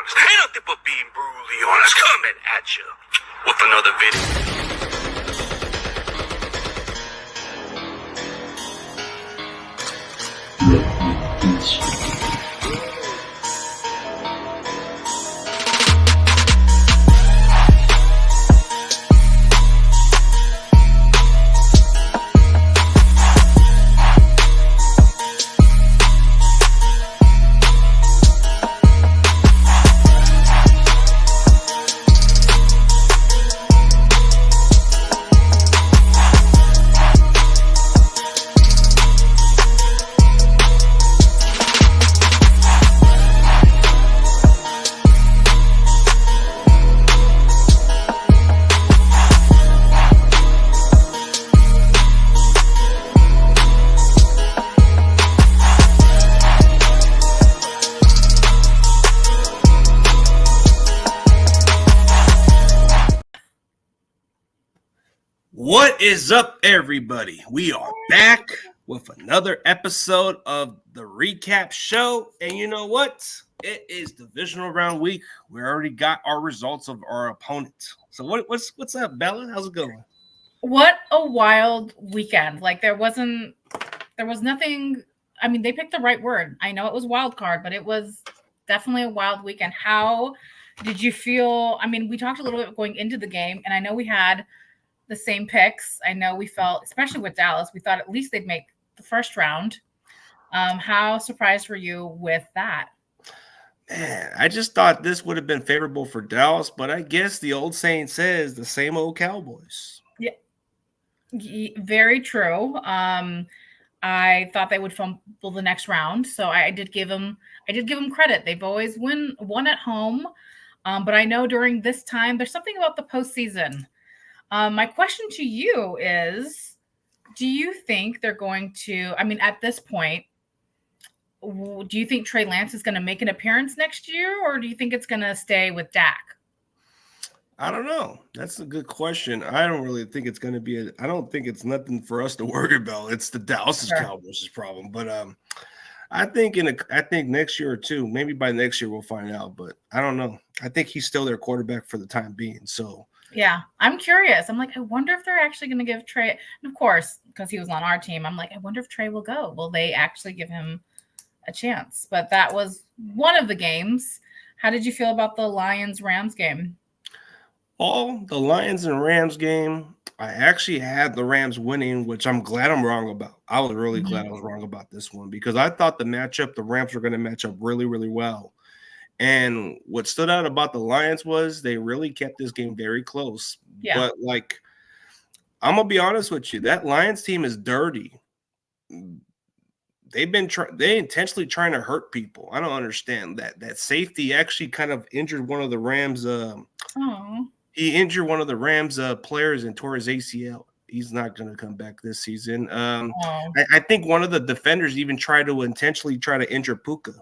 honest. Ain't nothing but being brutally honest. Coming at you with another video. What is up, everybody? We are back with another episode of the recap show. And you know what? It is divisional round week. We already got our results of our opponent. So what's up, Bella? How's it going? What a wild weekend. Like there was nothing. I mean, they picked the right word. I know it was wild card, but it was definitely a wild weekend. How did you feel? I mean, we talked a little bit going into the game, and I know we had the same picks. I know we felt, especially with Dallas, we thought at least they'd make the first round. How surprised were you with that? Man, I just thought this would have been favorable for Dallas, but I guess the old saying says the same old Cowboys. Yeah, very true. I thought they would fumble the next round, so I did give them credit. They've always won at home, but I know during this time there's something about the postseason. My question to you is, do you think they're going to, I mean, at this point, do you think Trey Lance is going to make an appearance next year, or do you think it's going to stay with Dak? I don't know. That's a good question. I don't really think it's going to be I don't think it's nothing for us to worry about. It's the Dallas Cowboys' problem. But I think next year or two, maybe by next year we'll find out. But I don't know. I think he's still their quarterback for the time being. So yeah, I'm curious. I'm like, I wonder if they're actually going to give Trey, and of course, because he was on our team, I'm like, I wonder if Trey will go. Will they actually give him a chance? But that was one of the games. How did you feel about the Lions-Rams game? The Lions and Rams game, I actually had the Rams winning, which I'm glad I'm wrong about. I was really glad I was wrong about this one because I thought the Rams were going to match up really, really well. And what stood out about the Lions was they really kept this game very close. Yeah. But, like, I'm going to be honest with you. That Lions team is dirty. They've been they intentionally trying to hurt people. I don't understand that. That safety actually kind of injured one of the Rams. He injured one of the Rams players and tore his ACL. He's not going to come back this season. I think one of the defenders even tried to intentionally injure Puka.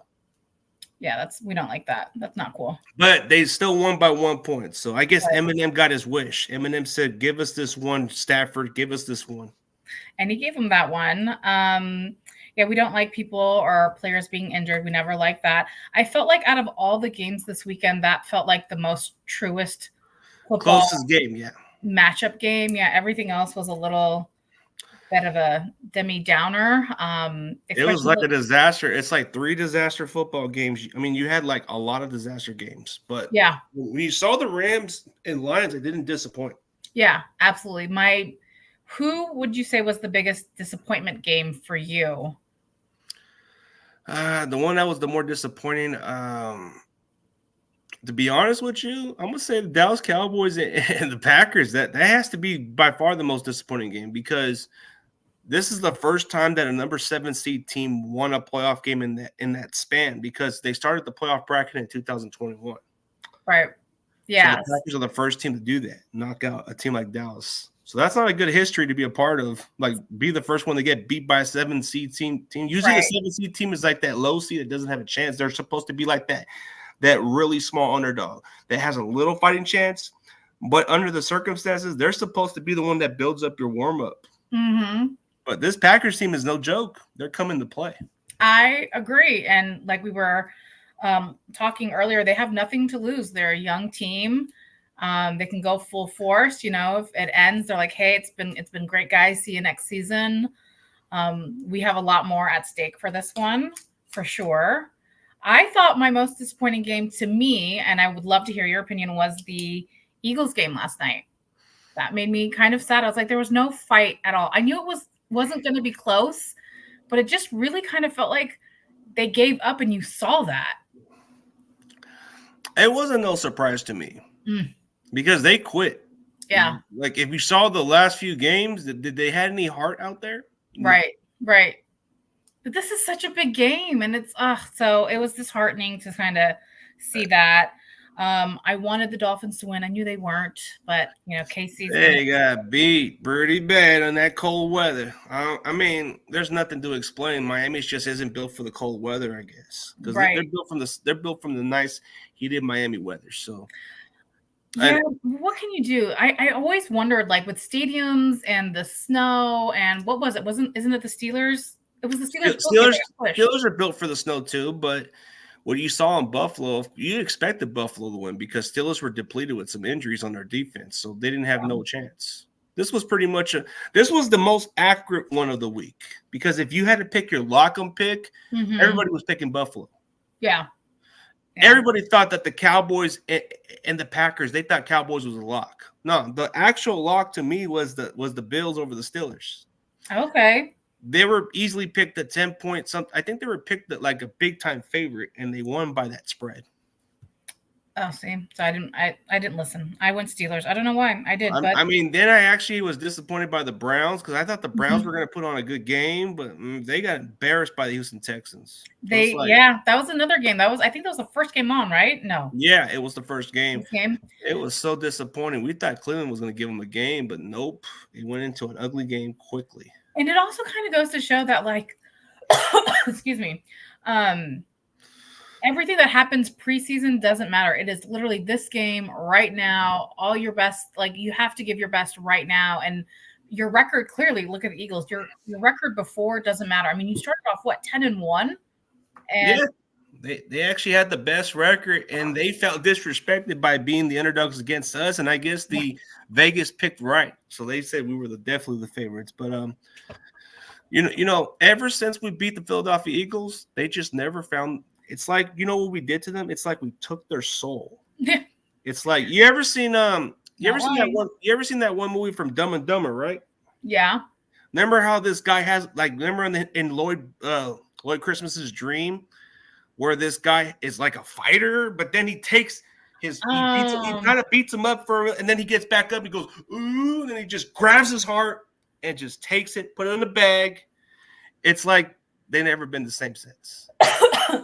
Yeah, we don't like that. That's not cool. But they still won by 1 point. So I guess Eminem got his wish. Eminem said, "Give us this one, Stafford. Give us this one." And he gave him that one. Yeah, we don't like people or players being injured. We never like that. I felt like out of all the games this weekend, that felt like the most truest football closest game, yeah. Matchup game. Yeah, everything else was a little bit of a demi-downer. It was like a disaster. It's like 3 disaster football games. I mean, you had like a lot of disaster games, but yeah, when you saw the Rams and Lions, it didn't disappoint. Yeah, absolutely. Who would you say was the biggest disappointment game for you? The one that was the more disappointing, to be honest with you, I'm gonna say the Dallas Cowboys and the Packers. That has to be by far the most disappointing game because this is the first time that a number 7 seed team won a playoff game in that span because they started the playoff bracket in 2021. Right. Yeah. So the Packers are the first team to do that, knock out a team like Dallas. So that's not a good history to be a part of. Like, be the first one to get beat by a 7 seed team. Usually, a 7 seed team is like that low seed that doesn't have a chance. They're supposed to be like that really small underdog that has a little fighting chance. But under the circumstances, they're supposed to be the one that builds up your warm up. Mm-hmm. But this Packers team is no joke. They're coming to play. I agree. And like we were talking earlier, they have nothing to lose. They're a young team. They can go full force. If it ends, they're like, "Hey, it's been great, guys. See you next season." We have a lot more at stake for this one, for sure. I thought my most disappointing game to me, and I would love to hear your opinion, was the Eagles game last night. That made me kind of sad. I was like, there was no fight at all. I knew it wasn't going to be close, but it just really kind of felt like they gave up, and you saw that. It wasn't no surprise to me because they quit. Yeah. Like if you saw the last few games, did they had any heart out there? Right. But this is such a big game, and it's so it was disheartening to kind of see that. I wanted the Dolphins to win. I knew they weren't, but KC's they got beat pretty bad on that cold weather. I mean, there's nothing to explain. Miami just isn't built for the cold weather, I guess, because they're built from the nice heated Miami weather. So. Yeah, what can you do? I always wondered, like with stadiums and the snow and what was it? Isn't it the Steelers? It was the Steelers. Steelers are built for the snow too, but what you saw in Buffalo, you expected Buffalo to win because Steelers were depleted with some injuries on their defense, so they didn't have no chance. This was pretty much this was the most accurate one of the week because if you had to pick your lock-em pick, everybody was picking Buffalo. Yeah. Everybody thought that the Cowboys and the Packers, they thought Cowboys was a lock. No, the actual lock to me was the Bills over the Steelers. Okay. They were easily picked at 10 points. I think they were picked at like a big time favorite, and they won by that spread. Oh, see, so I didn't listen. I went Steelers. I don't know why I did, but I mean, then I actually was disappointed by the Browns because I thought the Browns were going to put on a good game, but they got embarrassed by the Houston Texans. That was another game. I think that was the first game on, right? No. Yeah, it was the first game. It was so disappointing. We thought Cleveland was going to give them a game, but nope. It went into an ugly game quickly. And it also kind of goes to show that, like, excuse me, everything that happens preseason doesn't matter. It is literally this game right now, all your best. Like, you have to give your best right now. And your record, clearly, look at the Eagles. Your record before doesn't matter. I mean, you started off, 10-1? And yeah, they actually had the best record, and they felt disrespected by being the underdogs against us. And I guess the Vegas picked right. So they said we were definitely the favorites. But, ever since we beat the Philadelphia Eagles, they just never found – it's like, what we did to them? It's like we took their soul. Yeah. It's like, you ever seen that one movie from Dumb and Dumber, right? Yeah. Remember how this guy has, like, in Lloyd Christmas's dream, where this guy is like a fighter, but then he takes he kind of beats him up and then he gets back up, he goes, ooh, and then he just grabs his heart and just takes it, put it in the bag. It's like they've never been the same since.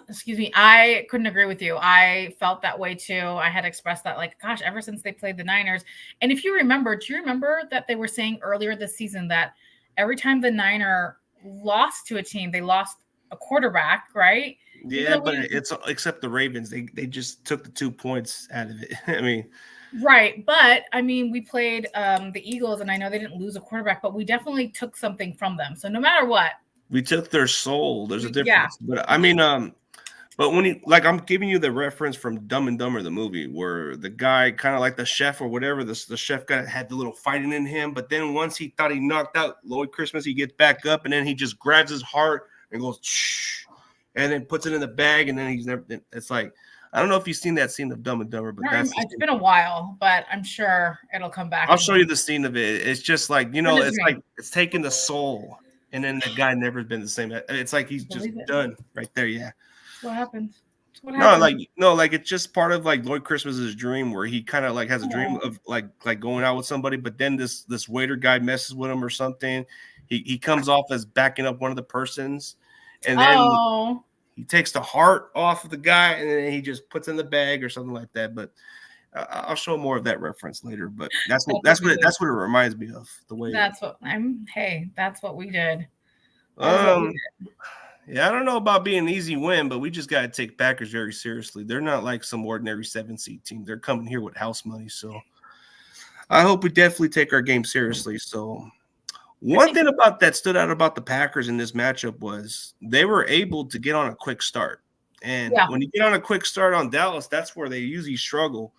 Excuse me. I couldn't agree with you. I felt that way too. I had expressed that, like, gosh, ever since they played the Niners. And if you remember, do you remember that they were saying earlier this season that every time the Niner lost to a team, they lost a quarterback, right? Yeah, but it's except the Ravens. They just took the 2 points out of it. I mean, right. But I mean, we played the Eagles, and I know they didn't lose a quarterback, but we definitely took something from them. So no matter what, we took their soul. There's a difference. Yeah. But I mean, but when I'm giving you the reference from Dumb and Dumber, the movie, where the guy kind of like the chef or whatever, the chef guy had the little fighting in him. But then once he thought he knocked out Lloyd Christmas, he gets back up and then he just grabs his heart and goes, shh, and then puts it in the bag. And then it's like, I don't know if you've seen that scene of Dumb and Dumber, but it's been a while, but I'm sure it'll come back. I'll show you the scene of it. It's just like, it's like it's taking the soul. And then the guy never been the same. It's like he's just done right there. Yeah. What happened? Like it's just part of like Lloyd Christmas's dream where he kind of like has a dream of like going out with somebody, but then this waiter guy messes with him or something. He comes off as backing up one of the persons, and then he takes the heart off of the guy, and then he just puts it in the bag or something like that. But I'll show more of that reference later. But that's what it reminds me of. The way that's what we did. Yeah, I don't know about being an easy win, but we just got to take Packers very seriously. They're not like some ordinary 7-seed team. They're coming here with house money. So I hope we definitely take our game seriously. So one thing that stood out about the Packers in this matchup was they were able to get on a quick start. And Yeah. when you get on a quick start on Dallas, that's where they usually struggle.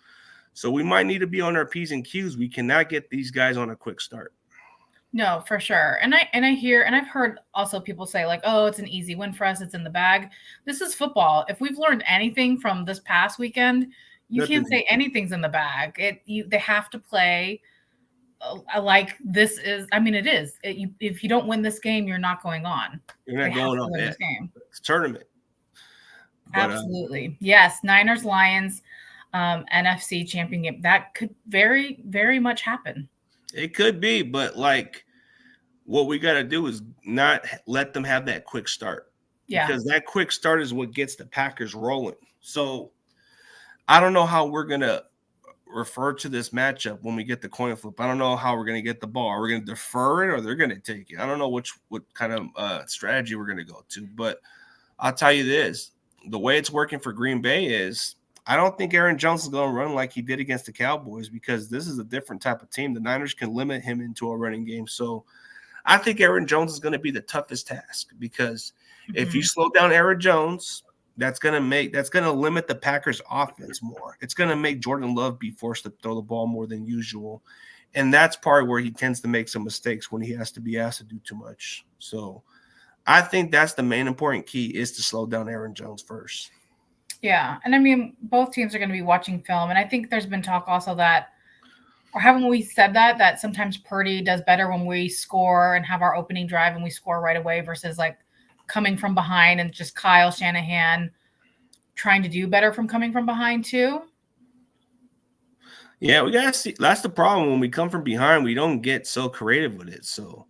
So we might need to be on our P's and Q's. We cannot get these guys on a quick start. No, for sure. And I hear, and I've heard also people say like, "Oh, it's an easy win for us. It's in the bag." This is football. If we've learned anything from this past weekend, you can't say anything's in the bag. They have to play like this is. I mean, it is. If you don't win this game, you're not going on. You're not going on this game. It's a tournament. But, absolutely, yes. Niners Lions, NFC champion game. That could very, very much happen. It could be, but like what we got to do is not let them have that quick start. Yeah. Because that quick start is what gets the Packers rolling. So I don't know how we're going to refer to this matchup when we get the coin flip. I don't know how we're going to get the ball. Are we going to defer it or they're going to take it? I don't know what kind of strategy we're going to go to. But I'll tell you this. The way it's working for Green Bay is I don't think Aaron Jones is going to run like he did against the Cowboys because this is a different type of team. The Niners can limit him into a running game. So I think Aaron Jones is going to be the toughest task because if you slow down Aaron Jones, that's going to limit the Packers offense more. It's going to make Jordan Love be forced to throw the ball more than usual. And that's part where he tends to make some mistakes when he has to be asked to do too much. So I think that's the main important key is to slow down Aaron Jones first. Yeah. And I mean, both teams are going to be watching film. And I think there's been talk also that, or haven't we said that sometimes Purdy does better when we score and have our opening drive and we score right away versus like coming from behind and just Kyle Shanahan trying to do better from coming from behind too? Yeah, we got to see. That's the problem. When we come from behind, we don't get so creative with it. So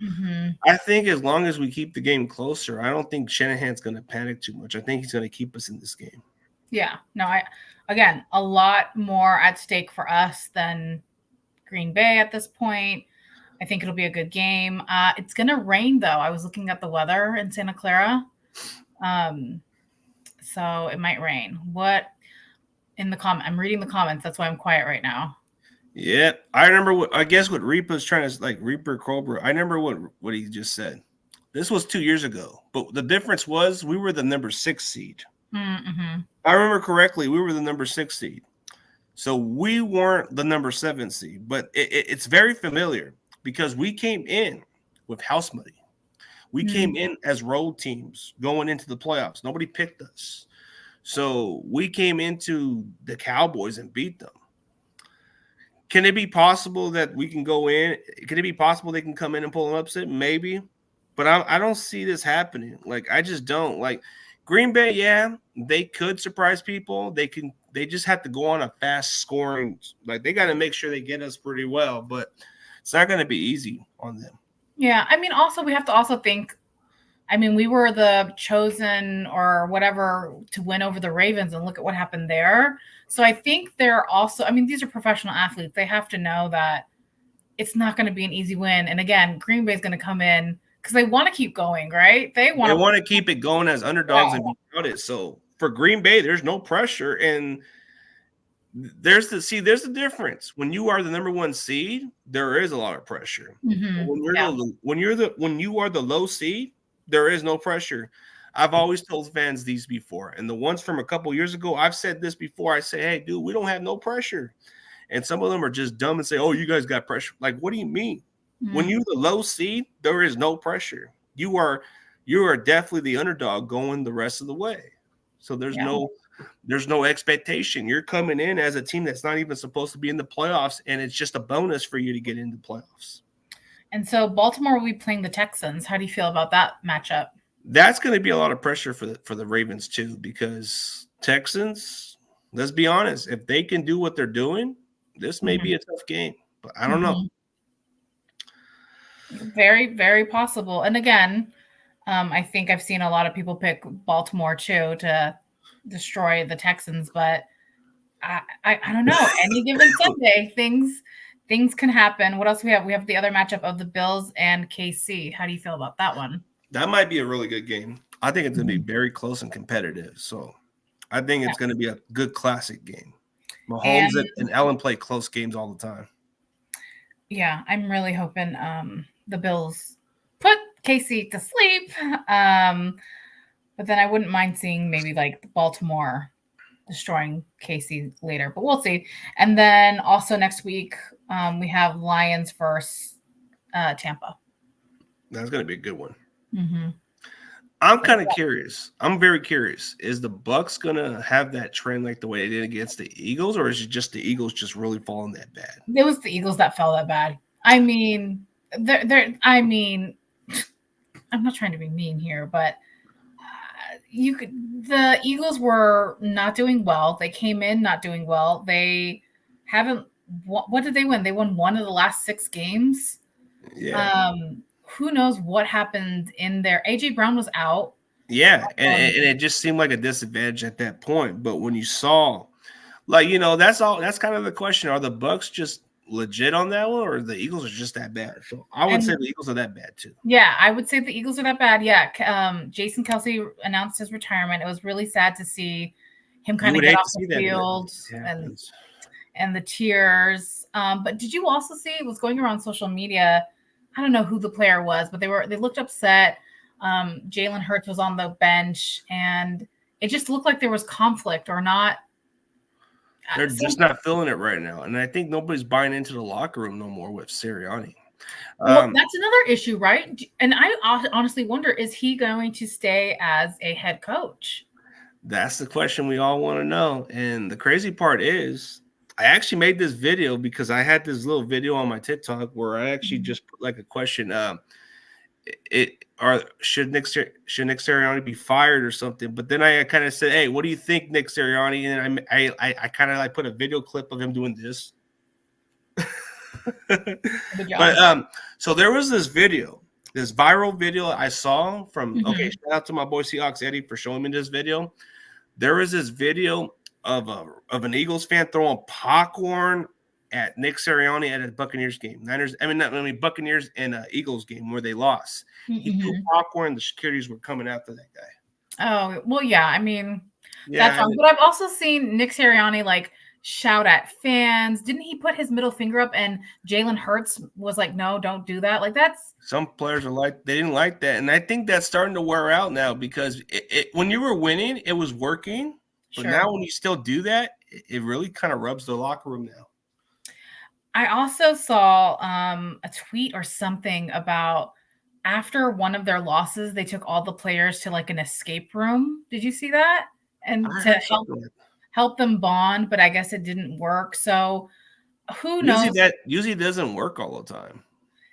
I think as long as we keep the game closer, I don't think Shanahan's going to panic too much. I think he's going to keep us in this game. Yeah. No, again, a lot more at stake for us than Green Bay at this point. I think it'll be a good game. It's going to rain, though. I was looking at the weather in Santa Clara. So it might rain. What in the comment? I'm reading the comments. That's why I'm quiet right now. Yeah, I remember what Reaper's trying to Reaper Cobra. I remember what he just said. This was 2 years ago, but the difference was we were the number 6 seed. Mm-hmm. I remember correctly. We were the number 6 seed. So we weren't the number 7 seed, but it's very familiar because we came in with house money. We came in as road teams going into the playoffs. Nobody picked us. So we came into the Cowboys and beat them. Can it be possible that we can go in? Can it be possible they can come in and pull an upset? Maybe. But I don't see this happening. Like, I just don't. Like, Green Bay, yeah, they could surprise people. They just have to go on a fast scoring. Like, they got to make sure they get us pretty well. But it's not going to be easy on them. Yeah. I mean, also, we have to also think, I mean, we were the chosen or whatever to win over the Ravens, and look at what happened there. So I think they're also, I mean, these are professional athletes. They have to know that it's not going to be an easy win. And again, Green Bay is going to come in because they want to keep going, right? They want to keep it going as underdogs and be out it. So for Green Bay, there's no pressure. And there's the difference. When you are the number 1 seed, there is a lot of pressure. When you are the low seed, there is no pressure. I've always told fans these before, and the ones from a couple years ago, I've said this before. I say, hey, dude, we don't have no pressure. And some of them are just dumb and say, oh, you guys got pressure. Like, what do you mean? When you're the low seed, there is no pressure. You are definitely the underdog going the rest of the way. So there's no expectation. You're coming in as a team that's not even supposed to be in the playoffs, and it's just a bonus for you to get into playoffs. And so Baltimore will be playing the Texans. How do you feel about that matchup? That's going to be a lot of pressure for the Ravens too, because Texans, let's be honest, if they can do what they're doing, this may be a tough game, but I don't know. Very, very possible. And again, I think I've seen a lot of people pick Baltimore too to destroy the Texans, but I don't know. Any given Sunday, things can happen. What else we have? We have the other matchup of the Bills and KC. How do you feel about that one? That might be a really good game. I think it's going to be very close and competitive. So I think it's going to be a good classic game. Mahomes and Allen play close games all the time. Yeah, I'm really hoping the Bills put KC to sleep. But then I wouldn't mind seeing maybe like Baltimore destroying KC later, but we'll see. And then also next week, we have Lions versus Tampa. That's going to be a good one. Mm-hmm. I'm kind of curious. I'm very curious. Is the Bucks going to have that trend like the way they did against the Eagles, or is it just the Eagles just really falling that bad? It was the Eagles that fell that bad. I mean, I mean, I'm not trying to be mean here, but the Eagles were not doing well. They came in not doing well. They haven't. What did they win? They won one of the last 6 games. Yeah. Who knows what happened in there? AJ Brown was out. Yeah, and it just seemed like a disadvantage at that point. But when you saw, like, that's all. That's kind of the question: are the Bucks just legit on that one, or the Eagles are just that bad? So I would say the Eagles are that bad too. Yeah, I would say the Eagles are that bad. Yeah, Jason Kelsey announced his retirement. It was really sad to see him kind of get off the field and the tears. But did you also see it was going around social media? I don't know who the player was, but they looked upset. Jalen Hurts was on the bench, and it just looked like there was conflict or not. They're just not feeling it right now, and I think nobody's buying into the locker room no more with Sirianni. Well, that's another issue, right? And I honestly wonder, is he going to stay as a head coach? That's the question we all want to know. And the crazy part is, I actually made this video because I had this little video on my TikTok where I actually just put like a question. Should Nick Sirianni be fired or something? But then I kind of said, "Hey, what do you think, Nick Sirianni?" And I kind of like put a video clip of him doing this. But so there was this viral video I saw from. Okay, shout out to my boy Seahawks Eddie for showing me this video. There was this video of an Eagles fan throwing popcorn at Nick Sirianni at a Buccaneers game. Buccaneers and Eagles game where they lost. He threw popcorn. The securities were coming after that guy. Oh, well, yeah. I mean, that's wrong. But I've also seen Nick Sirianni like shout at fans. Didn't he put his middle finger up and Jalen Hurts was like, no, don't do that. Like that's some players are like, they didn't like that. And I think that's starting to wear out now because when you were winning, it was working. But now when you still do that, it really kind of rubs the locker room now. I also saw a tweet or something about after one of their losses, they took all the players to like an escape room. Did you see that? And to help them bond, but I guess it didn't work. So who knows? Usually doesn't work all the time.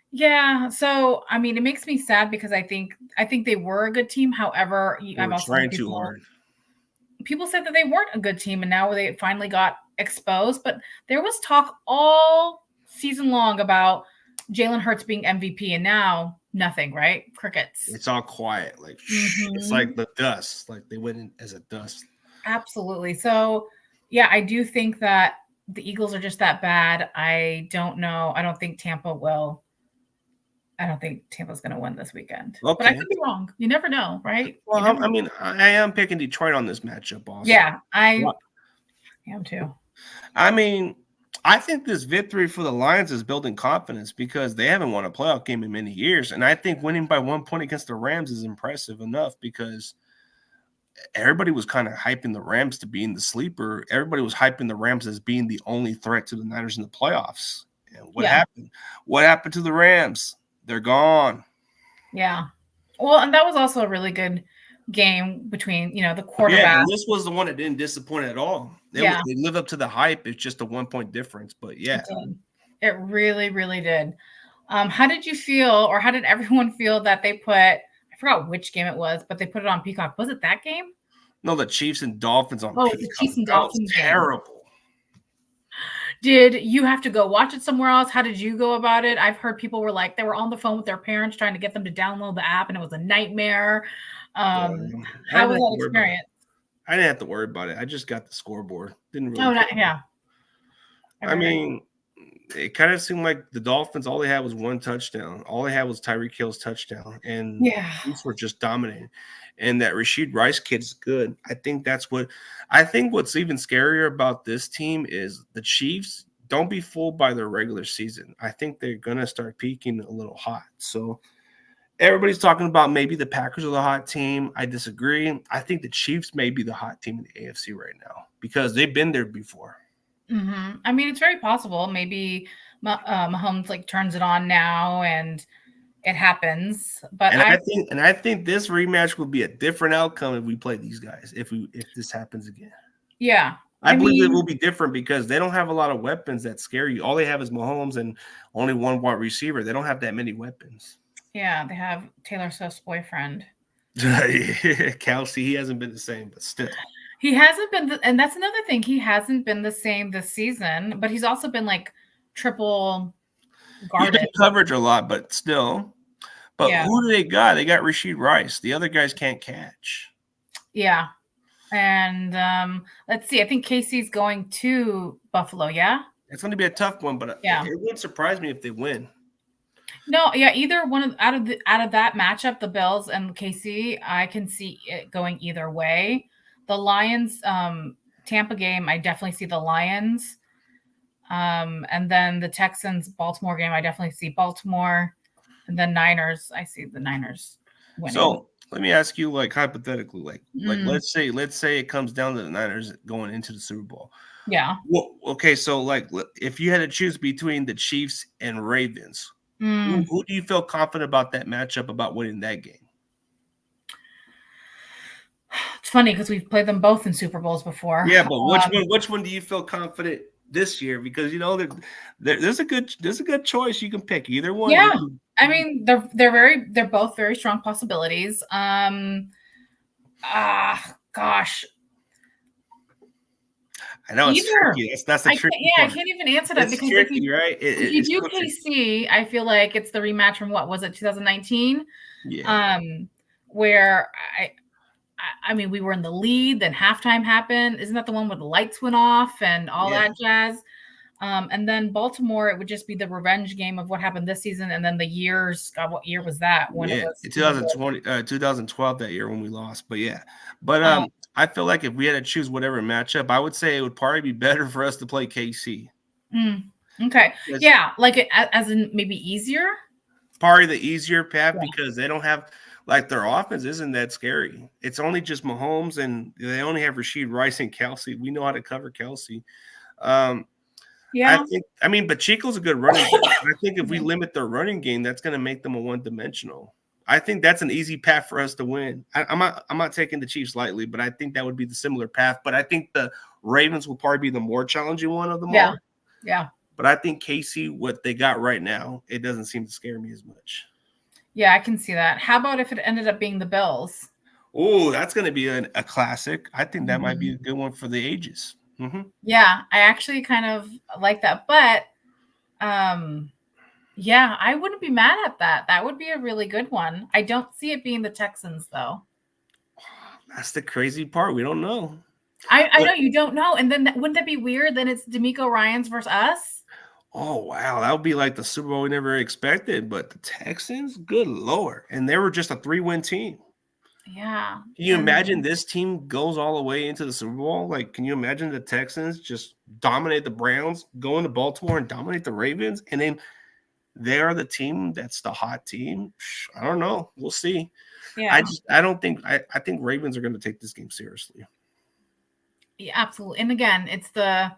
Yeah. So I mean, it makes me sad because I think they were a good team. However, I've also trying too hard. People said that they weren't a good team, and now they finally got exposed. But there was talk all season long about Jalen Hurts being MVP, and now nothing, right? Crickets. It's all quiet. Like it's like the dust. Like they went in as a dust. Absolutely. So, yeah, I do think that the Eagles are just that bad. I don't know. I don't think Tampa will. I don't think Tampa's going to win this weekend. Okay. But I could be wrong. You never know, right? Well, I mean, I am picking Detroit on this matchup also. Yeah, I am too. I mean, I think this victory for the Lions is building confidence because they haven't won a playoff game in many years. And I think winning by 1 point against the Rams is impressive enough because everybody was kind of hyping the Rams to being the sleeper. Everybody was hyping the Rams as being the only threat to the Niners in the playoffs. And what happened? What happened to the Rams? They're gone. Yeah. Well, and that was also a really good game between, the quarterback. Yeah, and this was the one that didn't disappoint at all. They lived up to the hype. It's just a 1 point difference. But yeah. It really, really did. How did you feel, or how did everyone feel that they put, I forgot which game it was, but they put it on Peacock. Was it that game? No, the Chiefs and Dolphins on Peacock. The Chiefs and Dolphins game. Terrible. Did you have to go watch it somewhere else? How did you go about it? I've heard people were like, they were on the phone with their parents trying to get them to download the app, and it was a nightmare. How was that experience? I didn't have to worry about it. I just got the scoreboard. Didn't really. I mean, it kind of seemed like the Dolphins, all they had was one touchdown. All they had was Tyreek Hill's touchdown. And the Chiefs were just dominating. And that Rashid Rice kid's good. I think what's even scarier about this team is the Chiefs. Don't be fooled by their regular season. I think they're going to start peaking a little hot. So Everybody's talking about maybe the Packers are the hot team. I disagree. I think the Chiefs may be the hot team in the AFC right now because they've been there before. I mean, it's very possible. Maybe Mahomes like turns it on now and it happens. But I think this rematch will be a different outcome if we play these guys. If this happens again, yeah, I believe it will be different because they don't have a lot of weapons that scare you. All they have is Mahomes and only one wide receiver. They don't have that many weapons. Yeah, they have Taylor Swift's boyfriend. Kelsey, he hasn't been the same, but still. He hasn't been, and that's another thing. He hasn't been the same this season, but he's also been like triple guarded. He's coverage a lot, but still. But who do they got? They got Rashid Rice. The other guys can't catch. Yeah. And let's see. I think Casey's going to Buffalo, yeah? It's going to be a tough one, but it wouldn't surprise me if they win. No, yeah, either one out of that matchup, the Bills and KC, I can see it going either way. The Lions, Tampa game, I definitely see the Lions. And then the Texans, Baltimore game, I definitely see Baltimore. And then Niners, I see the Niners winning. So let me ask you, like hypothetically, like let's say it comes down to the Niners going into the Super Bowl. Yeah. Well, okay, so like if you had to choose between the Chiefs and Ravens, who do you feel confident about that matchup, about winning that game? It's funny because we've played them both in Super Bowls before. Yeah, but which one do you feel confident this year? Because you know there's a good choice you can pick either one. Yeah, I mean they're both very strong possibilities. Gosh. I know it's tricky. That's the tricky part. I can't even answer that because tricky, right? If you do KC, I feel like it's the rematch from what was it, 2019? Yeah. Where I mean, we were in the lead, then halftime happened. Isn't that the one where the lights went off and all that jazz? And then Baltimore, it would just be the revenge game of what happened this season. And then the years, God, what year was that? When it was 2012, that year when we lost. But I feel like if we had to choose whatever matchup, I would say it would probably be better for us to play KC. Okay. Yeah, like it as in maybe easier? Probably the easier path because they don't have like their offense isn't that scary. It's only just Mahomes and they only have Rashid Rice and Kelsey. We know how to cover Kelsey. I mean, but Chico's a good running back. I think if we limit their running game, that's going to make them a one-dimensional. I think that's an easy path for us to win. I'm not taking the Chiefs lightly, but I think that would be the similar path. But I think the Ravens will probably be the more challenging one of them all. Yeah. But I think KC, what they got right now, it doesn't seem to scare me as much. Yeah, I can see that. How about if it ended up being the Bills? Oh, that's going to be a classic. I think that might be a good one for the ages. Yeah, I actually kind of like that. But yeah, I wouldn't be mad at that. That would be a really good one. I don't see it being the Texans, though. That's the crazy part. We don't know. I know you don't know. And then wouldn't that be weird? Then it's D'Amico Ryans versus us. Oh, wow. That would be like the Super Bowl we never expected. But the Texans, good Lord. And they were just a 3-win team. Yeah. Can you imagine this team goes all the way into the Super Bowl? Like, can you imagine the Texans just dominate the Browns, go into Baltimore and dominate the Ravens? And then they are the team that's the hot team. I don't know. We'll see. Yeah. I think Ravens are going to take this game seriously. Yeah, absolutely. And again, it's the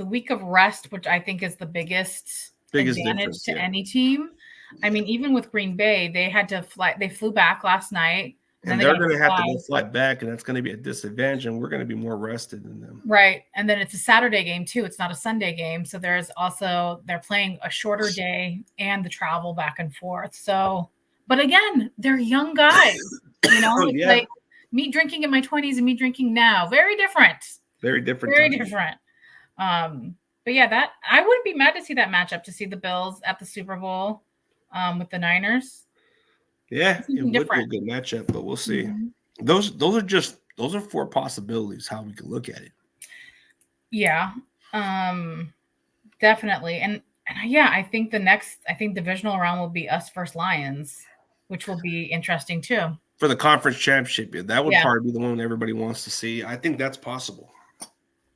week of rest, which I think is the biggest advantage to any team. I mean, even with Green Bay, they had to fly. They flew back last night. And they're going to have to go fly back, and that's going to be a disadvantage, and we're going to be more rested than them. Right. And then it's a Saturday game, too. It's not a Sunday game. So they're playing a shorter day and the travel back and forth. So, but again, they're young guys. You know, like me drinking in my 20s and me drinking now. Very different. Very different. Very different. But yeah, that I wouldn't be mad to see that matchup, to see the Bills at the Super Bowl with the Niners. Yeah, it would be a good matchup, but we'll see. Those are 4 possibilities how we can look at it. Yeah, definitely. And yeah, I think divisional round will be us versus Lions, which will be interesting too. For the conference championship, that would probably be the one everybody wants to see. I think that's possible.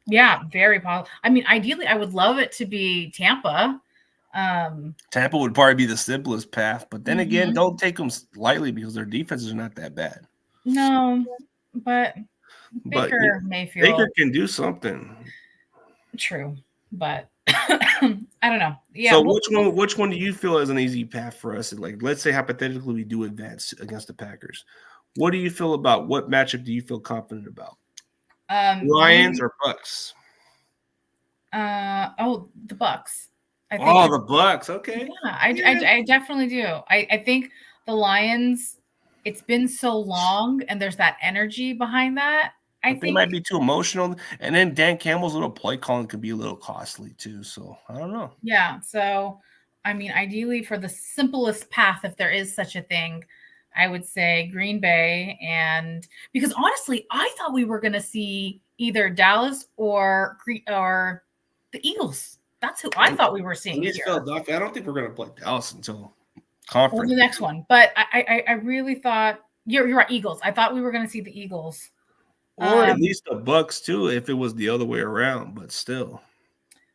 Yeah, very possible. I mean, ideally, I would love it to be Tampa. Tampa would probably be the simplest path, but then again, Mhm. don't take them lightly because their defenses are not that bad. No, but But Baker Baker Mayfield, can do something. true, but I don't know. Yeah, So which one do you feel is an easy path for us? Like, let's say hypothetically we do advance against the Packers. What do you feel about what matchup do you feel confident about? Lions me, or Bucks? the Bucks. I think, Oh, the Bucks. Okay. yeah, Yeah. I definitely do. I think the Lions. It's been so long, and there's that energy behind that. I But they think, might be too emotional. And then Dan Campbell's little play calling could be a little costly too. So I don't know. yeah. So, I mean, ideally, for the simplest path, if there is such a thing, I would say Green Bay, and because honestly, I thought we were going to see either Dallas or the Eagles. That's who I thought we were At seeing least here, Philadelphia. I don't think we're going to play Dallas until or conference. the next one. But I really thought you're right, Eagles. I thought we were going to see the Eagles. Or at least the Bucks too, if it was the other way around, but still.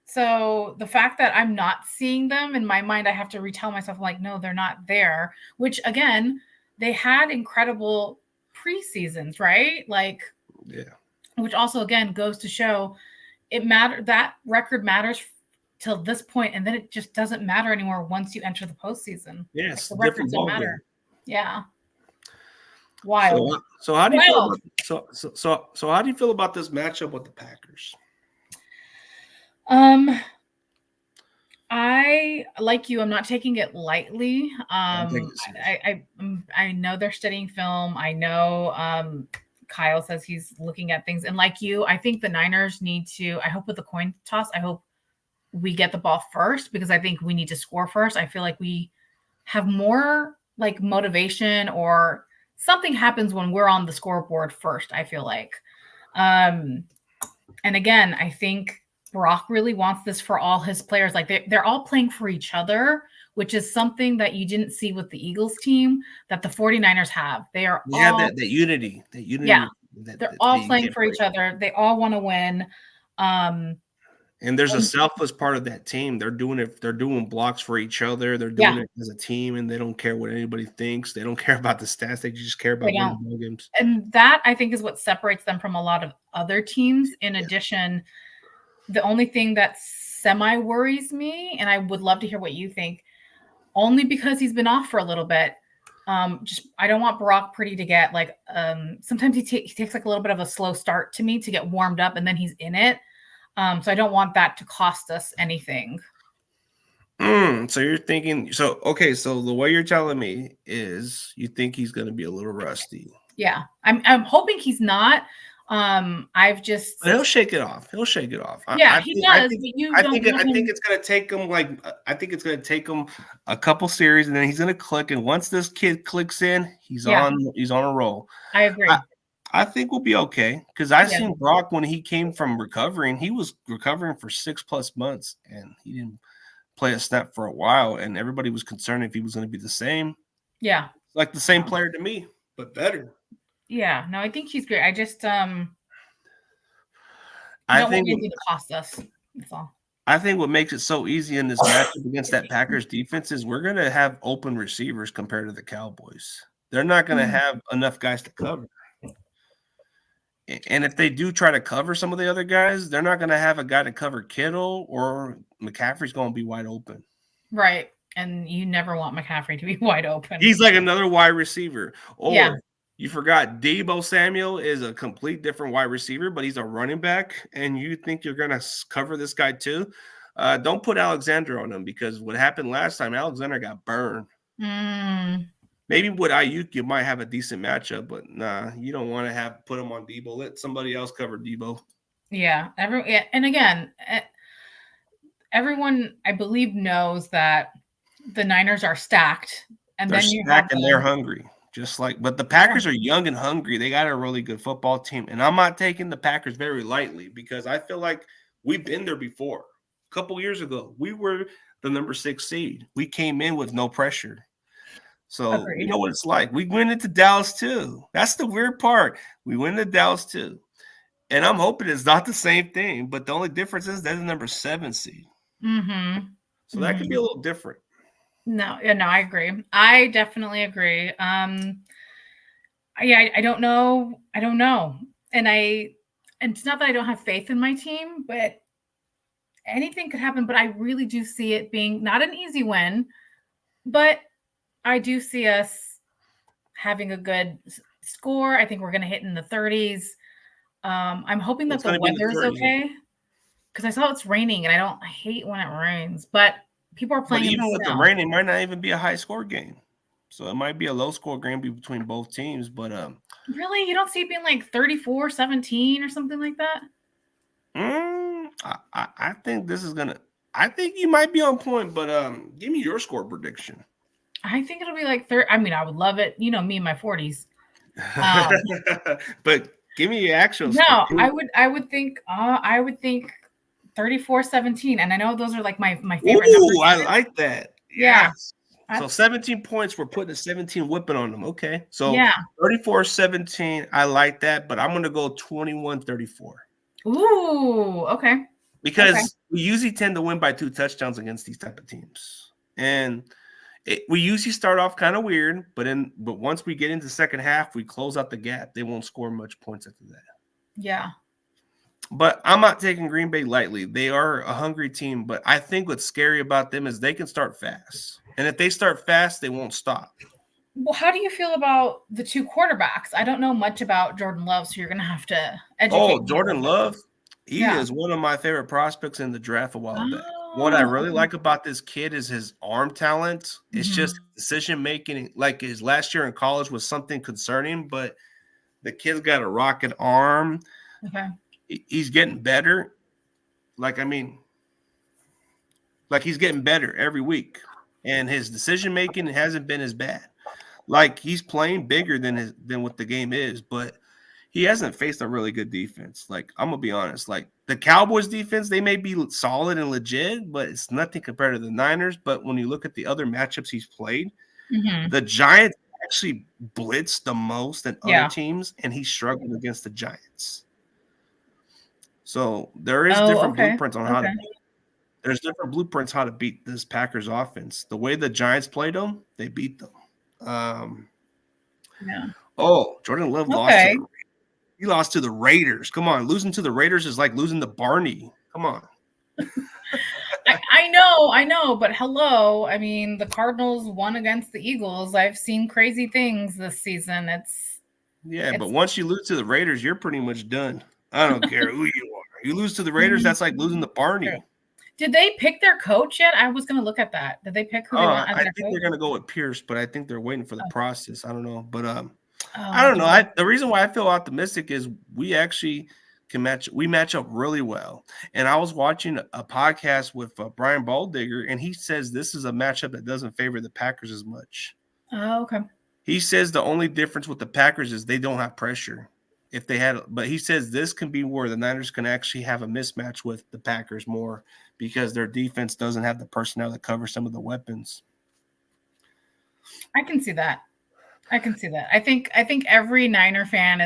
So the fact that I'm not seeing them in my mind, I have to retell myself like, no, they're not there. Which again, they had incredible preseasons, right? Like, Yeah. which also again goes to show it matter that record matters till this point, and then it just doesn't matter anymore once you enter the postseason. Yeah, Like, it's the a different records don't ballgame. matter. Yeah, wild. So how do you feel Wild. about so how do you feel about this matchup with the Packers? I like you. I'm not taking it lightly. I'm taking it seriously. I know they're studying film. I know Kyle says he's looking at things, and like you, I think the Niners need to. I hope with the coin toss, I hope we get the ball first because I think we need to score first. I feel like we have more like motivation or something happens when we're on the scoreboard first. I feel like, and again, I think Brock really wants this for all his players. Like they're all playing for each other, which is something that you didn't see with the Eagles team that the 49ers have. They are They have all, that unity, yeah, that, they're that all you playing can't for break. each other. They all want to win. Um, And there's a and selfless part of that team. They're doing it. They're doing blocks for each other. They're doing yeah, it as a team, and they don't care what anybody thinks. They don't care about the stats. They just care they about winning don't. ball games. And that I think is what separates them from a lot of other teams. In addition, the only thing that semi worries me, and I would love to hear what you think, only because he's been off for a little bit. Just I don't want Brock Purdy to get like sometimes he takes like a little bit of a slow start to me to get warmed up and then he's in it. So I don't want that to cost us anything. So you're thinking okay, so the way you're telling me is you think he's gonna be a little rusty. Yeah. I'm hoping he's not. I've just But he'll shake it off. He'll shake it off. yeah, he does, but you don't want I think him. it's gonna take him I think it's gonna take him a couple series, and then he's gonna click. And once this kid clicks in, he's Yeah, on a roll. I agree. I think we'll be okay because I Yeah. seen Brock when he came from recovering. He was recovering for 6+ months, and he didn't play a snap for a while. And everybody was concerned if he was going to be the same. Yeah. Like the same player to me, but better. Yeah. No, I think he's great. I just I don't think want anything to cost us. That's all. I think what makes it so easy in this matchup against that Packers defense is we're going to have open receivers compared to the Cowboys. They're not going to have enough guys to cover. And if they do try to cover some of the other guys, they're not going to have a guy to cover Kittle, or McCaffrey's going to be wide open. Right. And you never want McCaffrey to be wide open. He's like another wide receiver. Or Yeah. you forgot Deebo Samuel is a complete different wide receiver, but he's a running back, and you think you're going to cover this guy too? Don't put Alexander on him because what happened last time, Alexander got burned. Maybe with Ayuk, you might have a decent matchup, but nah, you don't want to put him on Deebo. Let somebody else cover Deebo. Yeah. And again, everyone I believe knows that the Niners are stacked, and They're then you stacked have and they're hungry. But the Packers are young and hungry. They got a really good football team. And I'm not taking the Packers very lightly because I feel like we've been there before. A couple years ago, we were the number 6 seed. We came in with no pressure. So Agreed. you know what it's like. We went into Dallas too. That's the weird part. We went into Dallas too. And I'm hoping it's not the same thing. But the only difference is they're the number 7 seed. Mm-hmm. So that could be a little different. No, I agree. I definitely agree. I don't know. And it's not that I don't have faith in my team, but anything could happen. But I really do see it being not an easy win, but I do see us having a good score. I think we're going to hit in the 30s. I'm hoping that the weather's okay, because I saw it's raining, and I hate when it rains. But people are playing. But even with the rain, it might not even be a high score game. So it might be a low score game between both teams. But really, you don't see it being like 34-17 or something like that? I think this is gonna. I think you might be on point, but give me your score prediction. I think it'll be like 30. I mean, I would love it. You know, me in my 40s. But give me your actual no, score. I would think 34-17. And I know those are like my favorite numbers. I like that. Yeah. Yes. So 17 points, we're putting a 17 whipping on them. Okay. So yeah. 34-17. I like that, but I'm gonna go 21-34. Ooh, okay. Because we usually tend to win by 2 touchdowns against these type of teams. And we usually start off kind of weird, but once we get into the second half, we close out the gap. They won't score much points after that. Yeah. But I'm not taking Green Bay lightly. They are a hungry team, but I think what's scary about them is they can start fast. And if they start fast, they won't stop. Well, how do you feel about the 2 quarterbacks? I don't know much about Jordan Love, so you're going to have to educate me. Jordan Love, he is one of my favorite prospects in the draft a while back. What I really like about this kid is his arm talent. It's just decision making. Like his last year in college was something concerning, but the kid's got a rocket arm. Okay. He's getting better. He's getting better every week. And his decision making hasn't been as bad. Like he's playing bigger than what the game is, but he hasn't faced a really good defense. Like I'm gonna be honest, like the Cowboys defense, they may be solid and legit, but it's nothing compared to the Niners. But when you look at the other matchups he's played, the Giants actually blitzed the most than other teams, and he struggled against the Giants. So there is different blueprints on how to. There's different blueprints how to beat this Packers offense. The way the Giants played them, they beat them. Jordan Love lost to the Raiders. Come on, losing to the Raiders is like losing to Barney. Come on. I know, but hello. I mean, the Cardinals won against the Eagles. I've seen crazy things this season. But once you lose to the Raiders, you're pretty much done. I don't care who you are. You lose to the Raiders, that's like losing to Barney. True. Did they pick their coach yet? I was going to look at that. Did they pick who they want as their coach? I think they're going to go with Pierce, but I think they're waiting for the process. I don't know. But I don't know. The reason why I feel optimistic is we actually match up really well. And I was watching a podcast with Brian Baldigger, and he says this is a matchup that doesn't favor the Packers as much. Oh, okay. He says the only difference with the Packers is they don't have pressure. But he says this can be where the Niners can actually have a mismatch with the Packers more because their defense doesn't have the personnel to cover some of the weapons. I can see that. I think every Niner fan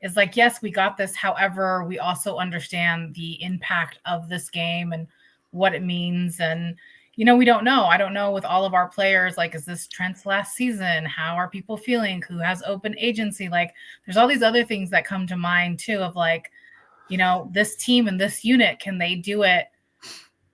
is like, yes, we got this. However, we also understand the impact of this game and what it means. And, we don't know. I don't know with all of our players, like, is this Trent's last season? How are people feeling? Who has open agency? Like, there's all these other things that come to mind too of like, this team and this unit, can they do it,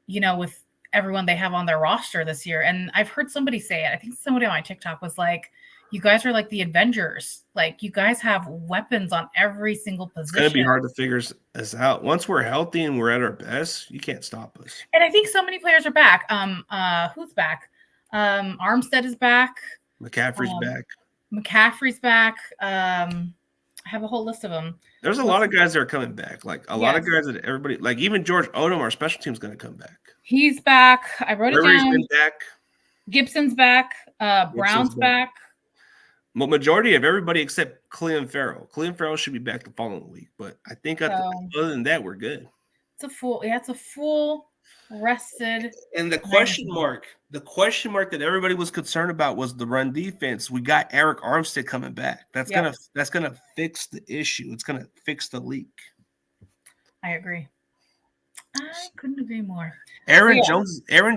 with everyone they have on their roster this year? And I've heard somebody say it. I think somebody on my TikTok was like, you guys are like the Avengers. Like, you guys have weapons on every single position. It's going to be hard to figure this out. Once we're healthy and we're at our best, you can't stop us. And I think so many players are back. Who's back? Armstead is back. McCaffrey's back. I have a whole list of them. There's a lot of guys that are coming back. Like a lot of guys that everybody, like even George Odom, our special team's going to come back. He's back. I wrote it down. Been back. Gibson's back. Brown's back. Well, majority of everybody except Clelin Ferrell. Clelin Ferrell should be back the following week, but I think other than that, we're good. It's a full rested. And the question mark that everybody was concerned about was the run defense. We got Eric Armstead coming back. That's gonna fix the issue. It's gonna fix the leak. I agree. I couldn't agree more. Aaron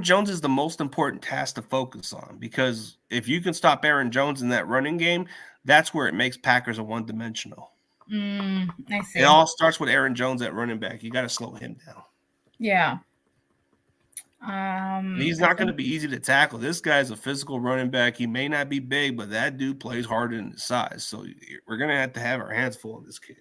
Jones is the most important task to focus on, because if you can stop Aaron Jones in that running game, that's where it makes Packers a one-dimensional. I see. It all starts with Aaron Jones at running back. You got to slow him down. Yeah. And he's not going to be easy to tackle. This guy's a physical running back. He may not be big, but that dude plays harder than his size. So we're going to have our hands full on this kid.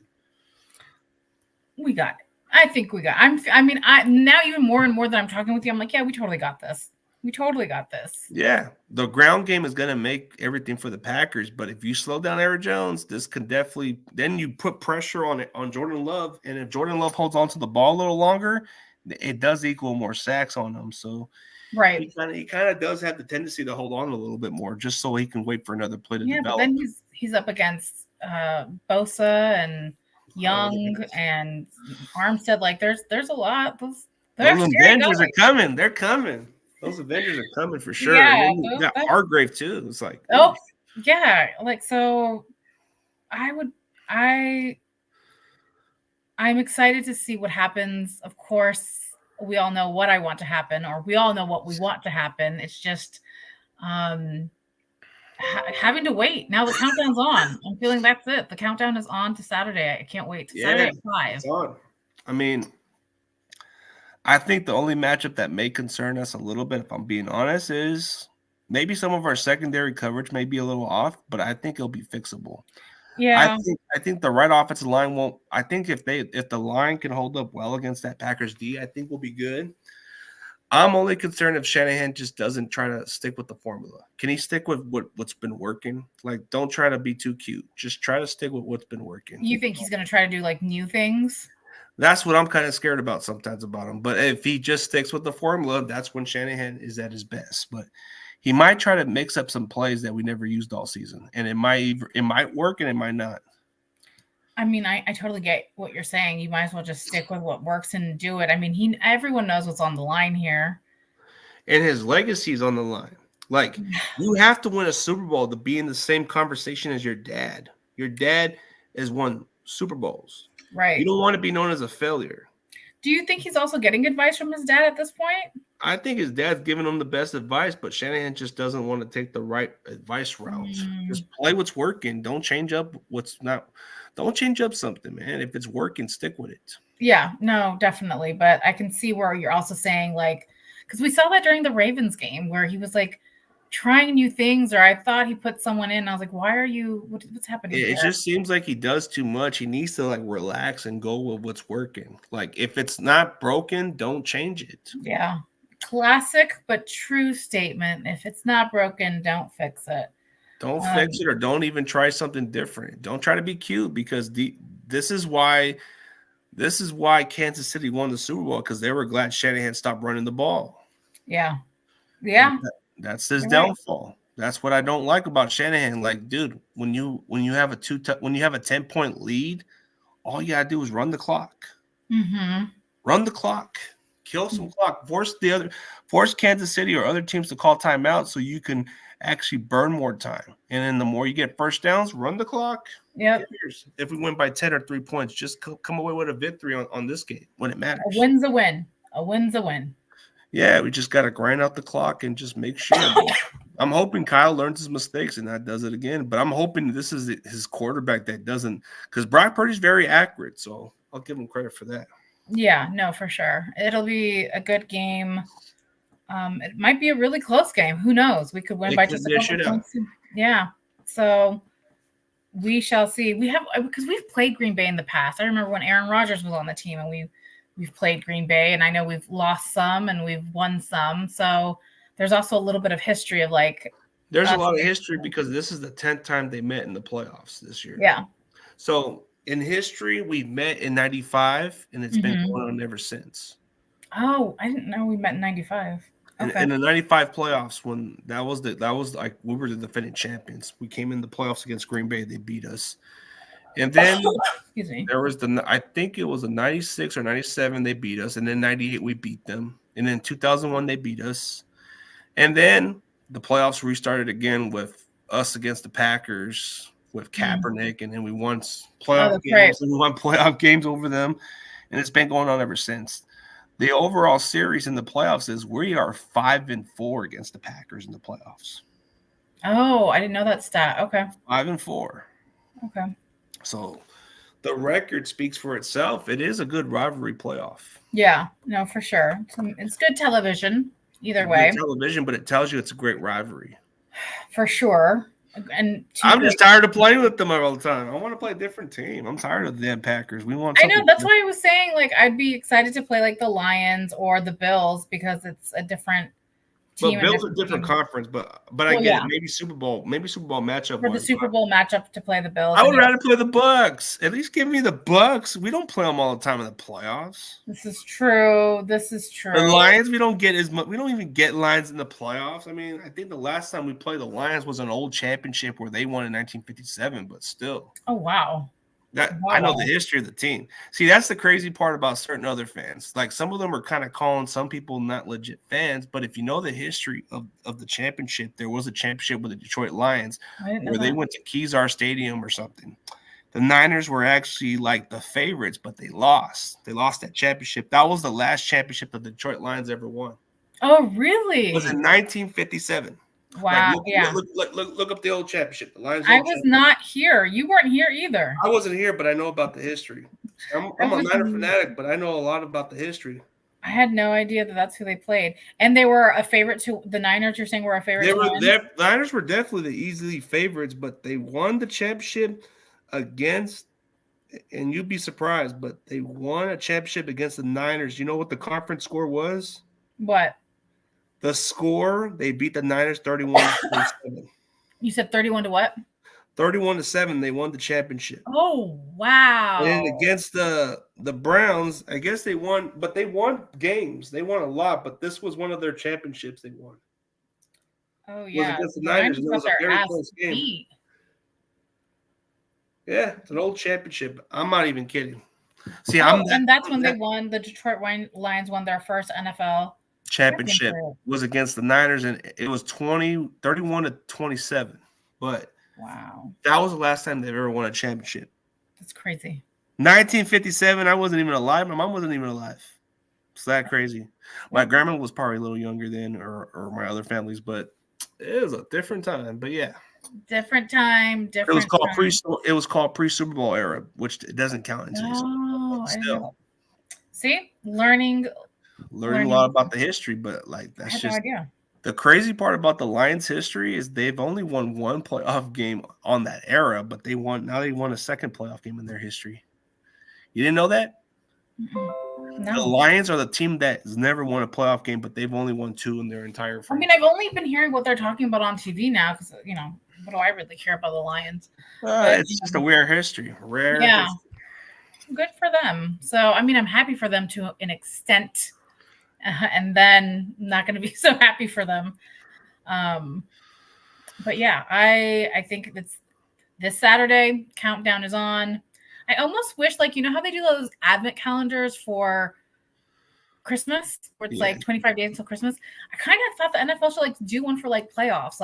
We got it. I think we got. I mean, now even more and more that I'm talking with you, I'm like, yeah, we totally got this. We totally got this. Yeah, the ground game is going to make everything for the Packers, but if you slow down Aaron Jones, this can definitely. Then you put pressure on Jordan Love, and if Jordan Love holds on to the ball a little longer, it does equal more sacks on him. So, right, he kind of does have the tendency to hold on a little bit more, just so he can wait for another play to develop. But then he's up against Bosa and Young and Armstead. Like there's a lot. Those Avengers are coming. They're coming. Those Avengers are coming for sure. Yeah, and then you got Hargrave too. It's like, yeah. Like, so I'm excited to see what happens. Of course, we all know what I want to happen, or we all know what we want to happen. It's just having to wait. Now the countdown's on. I'm feeling that's it. The countdown is on to Saturday. I can't wait. Saturday at 5. It's on. I mean, I think the only matchup that may concern us a little bit, if I'm being honest, is maybe some of our secondary coverage may be a little off, but I think it'll be fixable. Yeah. I think the right offensive line won't. I think if the line can hold up well against that Packers D, I think we'll be good. I'm only concerned if Shanahan just doesn't try to stick with the formula. Can he stick with what's been working? Like, don't try to be too cute. Just try to stick with what's been working. You think he's going to try to do like new things? That's what I'm kind of scared about sometimes about him. But if he just sticks with the formula, that's when Shanahan is at his best. But he might try to mix up some plays that we never used all season, and it might work and it might not. I mean, I totally get what you're saying. You might as well just stick with what works and do it. I mean, everyone knows what's on the line here. And his legacy is on the line. Like, you have to win a Super Bowl to be in the same conversation as your dad. Your dad has won Super Bowls. Right. You don't want to be known as a failure. Do you think he's also getting advice from his dad at this point? I think his dad's giving him the best advice, but Shanahan just doesn't want to take the right advice route. Just play what's working. Don't change up what's not. Don't change up something, man. If it's working, stick with it. Yeah, no, definitely. But I can see where you're also saying, like, because we saw that during the Ravens game where he was like trying new things, or I thought he put someone in. I was like, why are you, what's happening? It just seems like he does too much. He needs to like relax and go with what's working. Like, if it's not broken, don't change it. Yeah. Classic but true statement. If it's not broken, don't fix it. Don't fix it, or don't even try something different. Don't try to be cute, because this is why Kansas City won the Super Bowl, because they were glad Shanahan stopped running the ball. Yeah. That's his downfall. That's what I don't like about Shanahan. Like, dude, when you have a 10-point lead, all you gotta do is run the clock. Run the clock. Kill some clock. Force Kansas City or other teams to call timeout so you can actually burn more time. And then the more you get first downs, run the clock. Yeah. If we win by 10 or 3 points, just come away with a victory on this game when it matters. A win's a win. A win's a win. Yeah, we just got to grind out the clock and just make sure. I'm hoping Kyle learns his mistakes and not does it again. But I'm hoping this is his quarterback that doesn't, because Brock Purdy's very accurate. So I'll give him credit for that. Yeah, no, for sure. It'll be a good game. It might be a really close game. Who knows? We could win by just a couple points. Yeah. So we shall see. Because we've played Green Bay in the past. I remember when Aaron Rodgers was on the team, and we've played Green Bay, and I know we've lost some and we've won some. So there's also a little bit of history of like. There's a lot of history because this is the 10th time they met in the playoffs this year. Yeah. So in history, we met in 95, and it's been going on ever since. Oh, I didn't know we met in 95. Okay. In the 95 playoffs, when that was like we were the defending champions. We came in the playoffs against Green Bay. They beat us. And then there was I think it was a 96 or 97 they beat us. And then 98 we beat them. And then 2001 they beat us. And then the playoffs restarted again with us against the Packers with Kaepernick. And then we won playoff games. And we won playoff games over them. And it's been going on ever since. The overall series in the playoffs is we are 5-4 against the Packers in the playoffs. Oh, I didn't know that stat. Okay. 5-4. Okay. So the record speaks for itself. It is a good rivalry playoff. Yeah, no, for sure. It's good television either It's way. good television, but it tells you it's a great rivalry. For sure. And I'm just tired of playing with them all the time. I want to play a different team. I'm tired of the damn Packers. We want. I know, that's why I was saying, like, I'd be excited to play like the Lions or the Bills because it's a different team. But Bills are different conference, but I get it. Maybe Super Bowl matchup for the Super Bowl matchup to play the Bills. I would rather play the Bucks. At least give me the Bucks. We don't play them all the time in the playoffs. This is true. The Lions, we don't get as much. We don't even get Lions in the playoffs. I mean, I think the last time we played the Lions was an old championship where they won in 1957, but still. Oh, wow. I know the history of the team. See, that's the crazy part about certain other fans. Like some of them are kind of calling some people not legit fans, but if you know the history of the championship, there was a championship with the Detroit Lions where they went to Kezar Stadium or something. The Niners were actually like the favorites, but they lost. They lost that championship. That was the last championship the Detroit Lions ever won. Oh, really? It was in 1957. Wow. Look up the old championship. The Lions. I was not here. You weren't here either. I wasn't here, but I know about the history. I'm a Niner fanatic, but I know a lot about the history. I had no idea that's who they played. And they were a favorite to the Niners. You're saying were a favorite The Niners were definitely the easily favorites, but they won the championship against, and you'd be surprised, but they won a championship against the Niners. You know what the conference score was? What? The score, they beat the Niners 31-7. You said 31 to what? 31-7. They won the championship. Oh, wow. And against the Browns, I guess they won, but they won games. They won a lot, but this was one of their championships they won. Oh, yeah. It was against the Niners. It was a very close game. Beat. Yeah, it's an old championship. I'm not even kidding. See, and that's when they won. The Detroit Lions won their first NFL championship was against the Niners, and it was 31-27. But wow, that was the last time they've ever won a championship. That's crazy. 1957. I wasn't even alive. My mom wasn't even alive. It's that crazy. My grandma was probably a little younger then, or my other families, but it was a different time. But yeah. Different time. It was called pre-Super Bowl era, which it doesn't count into. Oh, still. See, learning a lot about the history, but like that's just the crazy part about the Lions' history is they've only won one playoff game on that era, but they won a second playoff game in their history. You didn't know that? No. The Lions are the team that has never won a playoff game, but they've only won two in their entire franchise. I mean, I've only been hearing what they're talking about on TV now because, what do I really care about the Lions? It's just a weird history. History. Good for them. So, I mean, I'm happy for them to an extent, and then not going to be so happy for them. But yeah, I think it's this Saturday. Countdown is on. I almost wish, how they do those advent calendars for Christmas, where it's like 25 days until Christmas. I kind of thought the NFL should do one for playoffs.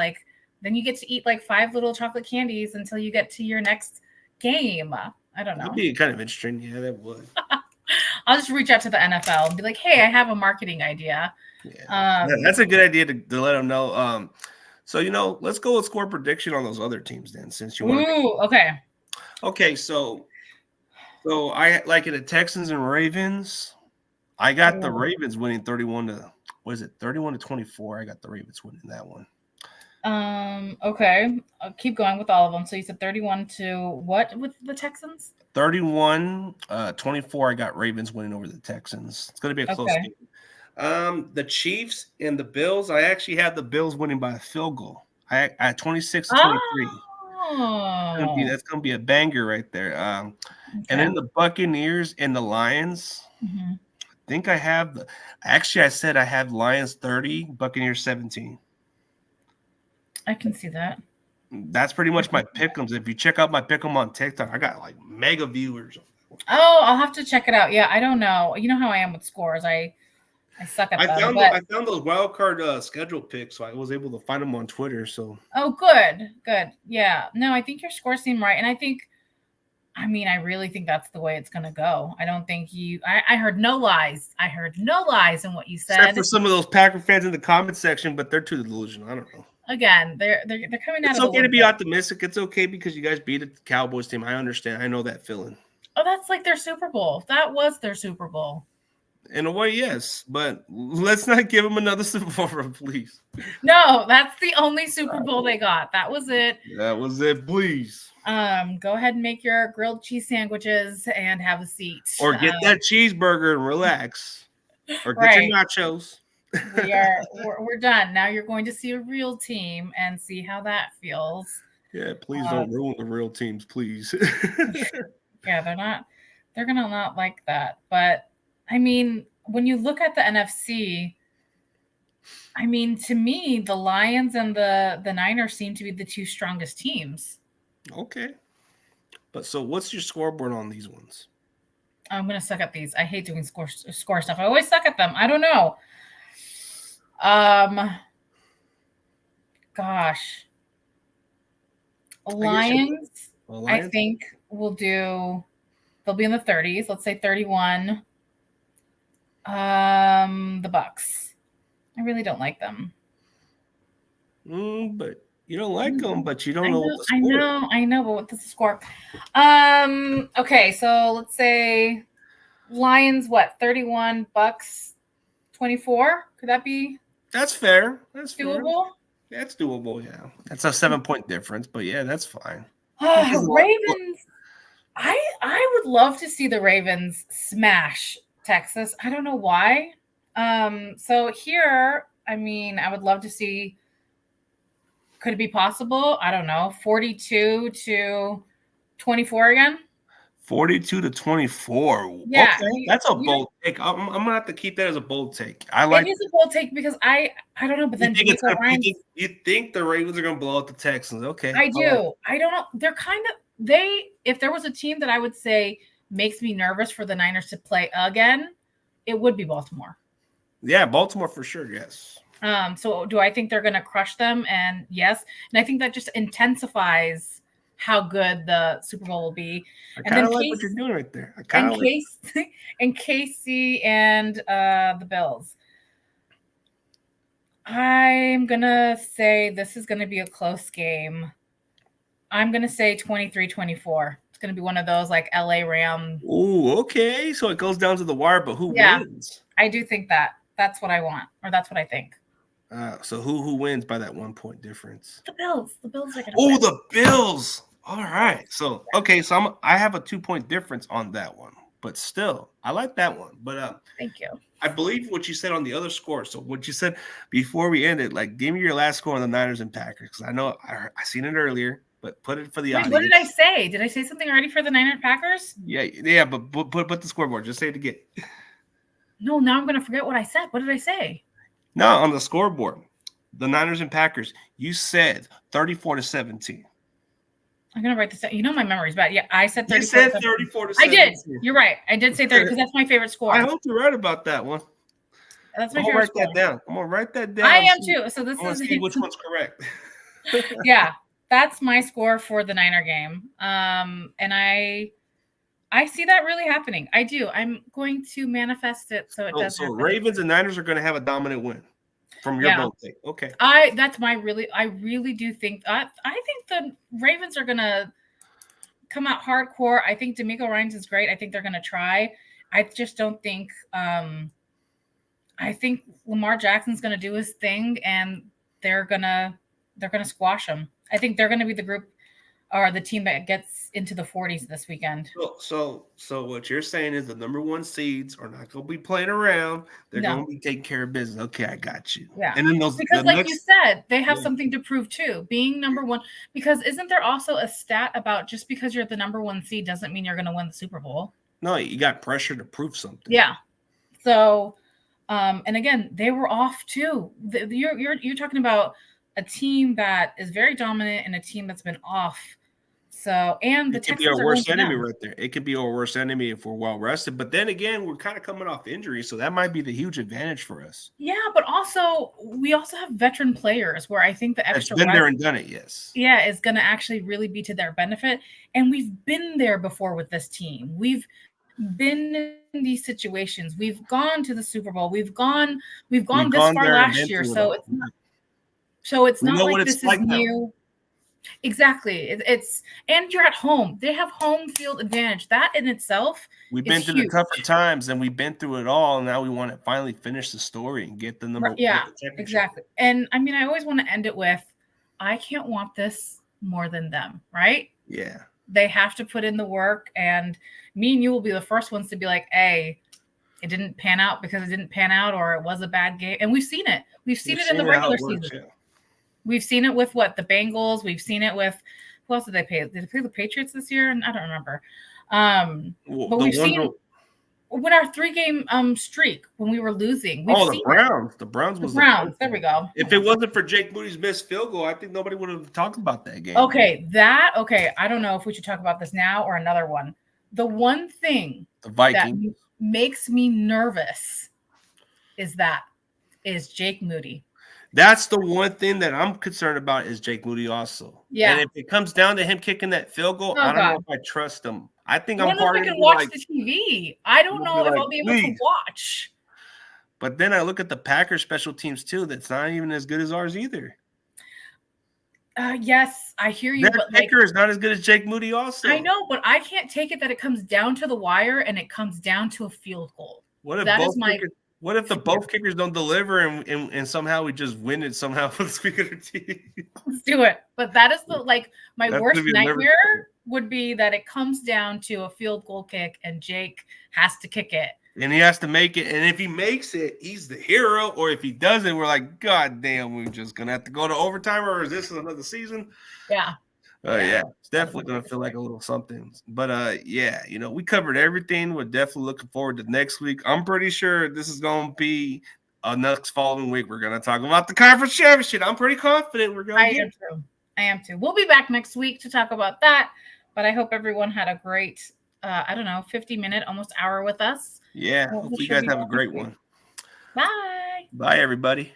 Then you get to eat 5 little chocolate candies until you get to your next game. I don't know. That'd be kind of interesting. Yeah, that would. I'll just reach out to the NFL and be like, hey, I have a marketing idea. Yeah, that's a good idea to let them know. So, let's go with score prediction on those other teams then, since you want to. Ooh, okay. Okay, so I like it the Texans and Ravens. I got the Ravens winning 31-24. I got the Ravens winning that one. Okay. I'll keep going with all of them. So you said 31 to what with the Texans? 31-24. I got Ravens winning over the Texans. It's going to be a close game. The Chiefs and the Bills. I actually had the Bills winning by a field goal. I at 26-23. Oh. That's going to be a banger right there. And then the Buccaneers and the Lions. Mm-hmm. I think I have I said I have Lions 30, Buccaneers 17. I can see that. That's pretty much my pick'ems. If you check out my pick'em on TikTok, I got mega viewers. Oh, I'll have to check it out. Yeah, I don't know. You know how I am with scores. I suck at them. I found those wild card schedule picks, so I was able to find them on Twitter. So. Oh, good. Yeah. No, I think your scores seem right, and I think I mean, I really think that's the way it's going to go. I don't think I heard no lies. I heard no lies in what you Except said. for some of those Packer fans in the comment section, but they're too delusional. I don't know. Again, they're coming out It's of the okay to be woodwork. optimistic. It's okay because you guys beat the Cowboys team. I understand. I know that feeling. Oh, that's like their Super Bowl. That was their Super Bowl. In a way, yes, but let's not give them another Super Bowl run, please. No, that's the only Super Bowl they got. That was it. That was it, please. Go ahead and make your grilled cheese sandwiches and have a seat. Or get that cheeseburger and relax. Or get Right. your nachos. We're done. Now you're going to see a real team and see how that feels. Yeah, please don't ruin the real teams, please. Yeah, they're gonna not like that. But I mean, when you look at the NFC, I mean, to me, the Lions and the Niners seem to be the two strongest teams. Okay. But so what's your scoreboard on these ones? I'm gonna suck at these. I hate doing score stuff. I always suck at them. I don't know. Gosh. Lions, I think they'll be in the 30s. Let's say 31. The Bucks. I really don't like them. But you don't like them, but you don't know what the score is. I know, but what's the score? Okay, so let's say Lions, 31, Bucks, 24. Could that be? That's fair. That's doable. Fair. That's doable, yeah. That's a 7-point difference, but yeah, that's fine. Ravens. I would love to see the Ravens smash Texas. I don't know why. So here, I mean, I would love to see. Could it be possible? I don't know. 42-24 again. 42-24. Yeah, okay. That's a bold take. I'm gonna have to keep that as a bold take. I like. It is a bold take because I don't know, but then you think the Ravens are gonna blow out the Texans? Okay, I do. I don't know. They're kind of If there was a team that I would say makes me nervous for the Niners to play again, it would be Baltimore. Yeah, Baltimore for sure. Yes. So do I think they're going to crush them? And yes, and I think that just intensifies how good the Super Bowl will be. I kind of like what you're doing right there. And Casey and the Bills. I'm gonna say this is gonna be a close game. I'm gonna say 23-24. It's gonna be one of those like LA Rams. Ooh, okay. So it goes down to the wire, but who wins? I do think that. That's what I want, or that's what I think. So who wins by that 1 point difference? The Bills. The Bills are gonna. Oh, the Bills. All right. So okay. So I have a 2-point difference on that one, but still, I like that one. But thank you. I believe what you said on the other score. So what you said before we ended, like, give me your last score on the Niners and Packers, because I know I seen it earlier, but put it for the audience. What did I say? Did I say something already for the Niners Packers? Yeah, but put the scoreboard. Just say it again. No, now I'm gonna forget what I said. What did I say? No, on the scoreboard, the Niners and Packers. You said 34-17. I'm gonna write this down. You know my memory's bad. Yeah, I said 34. You said 34-17. I did. You're right. I did say 30 because that's my favorite score. I hope you're right about that one. That's my favorite score. Write that down. I'm gonna write that down. I am too. So this is see which one's correct. Yeah, that's my score for the Niner game. And I see that really happening. I do. I'm going to manifest it so it does. So happen. Ravens and Niners are going to have a dominant win from your bold take. Okay. I really do think I think the Ravens are going to come out hardcore. I think D'Amico Ryans is great. I think they're going to try. I just don't think I think Lamar Jackson's going to do his thing and they're going to squash them. I think they're going to be the group or the team that gets into the 40s this weekend. So what you're saying is the number 1 seeds are not going to be playing around. They're going to be taking care of business. Okay, I got you. Yeah. And then you said, they have something to prove too, being number 1. Because isn't there also a stat about just because you're the number 1 seed doesn't mean you're going to win the Super Bowl? No, you got pressure to prove something. Yeah. So, and again, they were off too. You're talking about a team that is very dominant and a team that's been off. So, and the Texans could be our worst enemy right there. It could be our worst enemy if we're well rested. But then again, we're kind of coming off injury, so that might be the huge advantage for us. Yeah, but also we also have veteran players where I think the It's extra been there rest, and done it. Yes. yeah, is going to actually really be to their benefit. And we've been there before with this team. We've been in these situations. We've gone to the Super Bowl. We've gone We've this gone far there and last been year. through it So all. it's We not know what like it's this is like now. new. Exactly. It's and you're at home. They have home field advantage. That in itself We've is been through the huge. tougher times, and we've been through it all. And now we want to finally finish the story and get the Yeah, get the championship. exactly. And I mean, I always want to end it with, I can't want this more than them, right? Yeah. They have to put in the work, and me and you will be the first ones to be like, hey, it didn't pan out because it didn't pan out, or it was a bad game. And we've seen it. We've seen it in the regular season. Yeah. We've seen it with what? The Bengals. We've seen it with, who else did they play? Did they play the Patriots this year? And I don't remember. But we've seen when our 3-game streak, when we were losing. We've seen the Browns. The Browns was the Browns. There we go. If it wasn't for Jake Moody's missed field goal, I think nobody would have talked about that game. Okay, I don't know if we should talk about this now or another one. The one thing The Vikings that makes me nervous is Jake Moody. That's the one thing that I'm concerned about is Jake Moody also. Yeah. And if it comes down to him kicking that field goal, I don't know if I trust him. I think I I'm part of it. I can watch the TV. I don't know if I'll be able to watch. But then I look at the Packers special teams too. That's not even as good as ours either. Yes, I hear you. Their kicker is not as good as Jake Moody also. I know, but I can't take it that it comes down to the wire and it comes down to a field goal. What if What if both kickers don't deliver and somehow we just win it somehow for the speaker of the team? Let's do it. But that is my worst nightmare would be that it comes down to a field goal kick and Jake has to kick it. And he has to make it. And if he makes it, he's the hero. Or if he doesn't, we're like, God damn, we're just going to have to go to overtime, or is this another season? Yeah. Yeah, it's definitely going to feel like a little something. But, yeah, we covered everything. We're definitely looking forward to next week. I'm pretty sure this is going to be next following week. We're going to talk about the conference championship. I'm pretty confident we're going to get it. I am too. We'll be back next week to talk about that. But I hope everyone had a great, 50-minute, almost hour with us. Yeah, hope you guys have a great one. Bye. Bye, everybody.